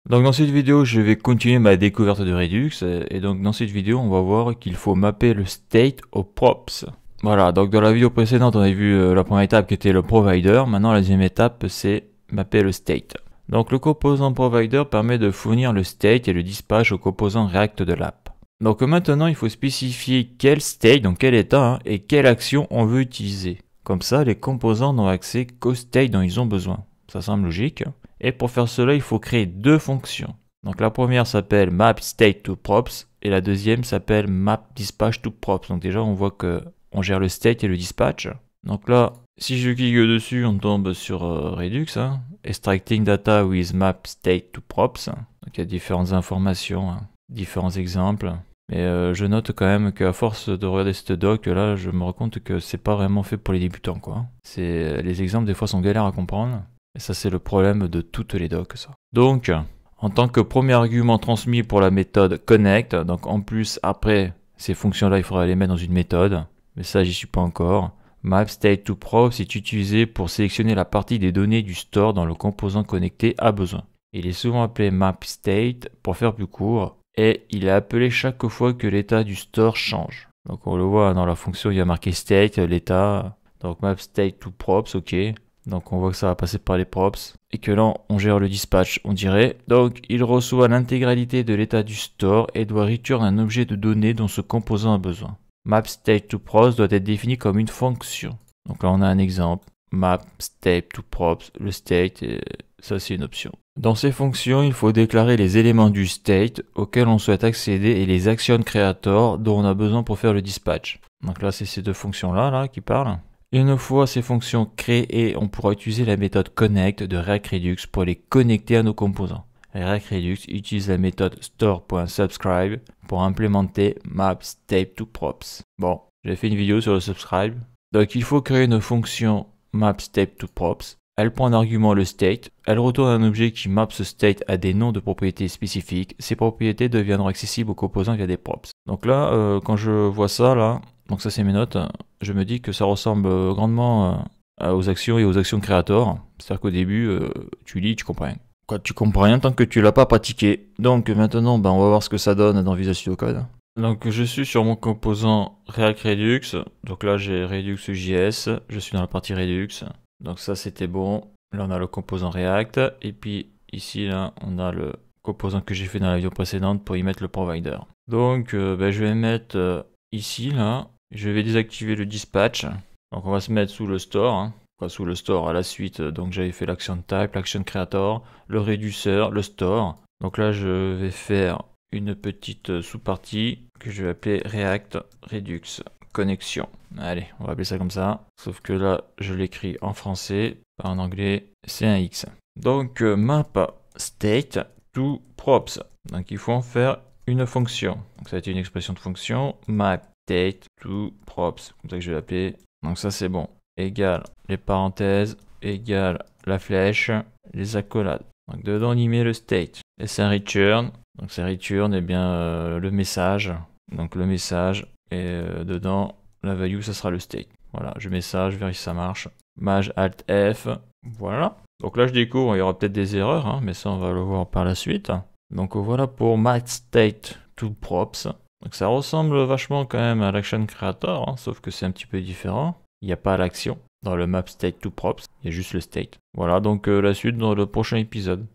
Donc dans cette vidéo, je vais continuer ma découverte de Redux. Et donc dans cette vidéo, on va voir qu'il faut mapper le state aux props. Voilà, donc dans la vidéo précédente, on a vu la première étape qui était le provider. Maintenant, la deuxième étape, c'est mapper le state. Donc le composant provider permet de fournir le state et le dispatch au composant React de l'app. Donc maintenant, il faut spécifier quel state, donc quel état, et quelle action on veut utiliser. Comme ça, les composants n'ont accès qu'au state dont ils ont besoin. Ça semble logique. Et pour faire cela, il faut créer deux fonctions. Donc la première s'appelle map_state_to_props et la deuxième s'appelle map_dispatch_to_props. Donc déjà, on voit que on gère le state et le dispatch. Donc là, si je clique dessus, on tombe sur Redux, extracting data with map_state_to_props. Donc il y a différentes informations, différents exemples. Mais je note quand même qu'à force de regarder cette doc, là, je me rends compte que c'est pas vraiment fait pour les débutants, quoi. Les exemples, des fois, sont galères à comprendre. Et ça, c'est le problème de toutes les docs, ça. Donc, en tant que premier argument transmis pour la méthode connect, donc en plus, après ces fonctions-là, il faudra les mettre dans une méthode. Mais ça, j'y suis pas encore. Map_state_to_props est utilisé pour sélectionner la partie des données du store dans le composant connecté à besoin. Il est souvent appelé map_state pour faire plus court. Et il est appelé chaque fois que l'état du store change. Donc on le voit dans la fonction, il y a marqué state, l'état. Donc map_state_to_props, ok. Donc on voit que ça va passer par les props. Et que là, on gère le dispatch, on dirait. Donc il reçoit l'intégralité de l'état du store et doit return un objet de données dont ce composant a besoin. Map_state_to_props doit être défini comme une fonction. Donc là, on a un exemple. Map_state_to_props, le state, et ça c'est une option. Dans ces fonctions, il faut déclarer les éléments du state auxquels on souhaite accéder et les action creator dont on a besoin pour faire le dispatch. Donc là, c'est ces deux fonctions-là qui parlent. Une fois ces fonctions créées, on pourra utiliser la méthode connect de React Redux pour les connecter à nos composants. React Redux utilise la méthode store.subscribe pour implémenter map_state_to_props. Bon, j'ai fait une vidéo sur le subscribe. Donc il faut créer une fonction map_state_to_props. Elle prend en argument le state, elle retourne un objet qui map ce state à des noms de propriétés spécifiques. Ces propriétés deviendront accessibles aux composants via des props. Donc là, quand je vois ça, là, donc ça c'est mes notes, je me dis que ça ressemble grandement aux actions et aux actions creator. C'est-à-dire qu'au début, tu lis, tu comprends rien. Quoi, tu comprends rien tant que tu l'as pas pratiqué. Donc maintenant, on va voir ce que ça donne dans Visual Studio Code. Donc je suis sur mon composant React Redux. Donc là j'ai Redux.js, je suis dans la partie Redux. Donc ça c'était bon. Là on a le composant React. Et puis ici là on a le composant que j'ai fait dans la vidéo précédente pour y mettre le provider. Donc je vais mettre ici là. Je vais désactiver le dispatch. Donc on va se mettre sous le store. Enfin, sous le store à la suite. Donc j'avais fait l'action type, l'action creator, le réduceur, le store. Donc là je vais faire une petite sous-partie que je vais appeler React Redux Connexion. Allez, on va appeler ça comme ça. Sauf que là, je l'écris en français, pas en anglais, c'est un X. Donc, map_state_to_props. Donc, il faut en faire une fonction. Donc, ça va être une expression de fonction, map_state_to_props. Comme ça que je vais l'appeler. Donc, ça, c'est bon. Égale les parenthèses, égale la flèche, les accolades. Donc, dedans, on y met le state. Et c'est un return. Donc, c'est return, et bien, le message. Donc, le message. Et dedans, la value, ça sera le state. Voilà, je mets ça, je vérifie si ça marche. Maj Alt F. Voilà. Donc là, je découvre, il y aura peut-être des erreurs, mais ça, on va le voir par la suite. Donc voilà pour map_state_to_props. Donc ça ressemble vachement quand même à l'action creator, sauf que c'est un petit peu différent. Il n'y a pas l'action dans le map_state_to_props, il y a juste le state. Voilà, donc la suite dans le prochain épisode.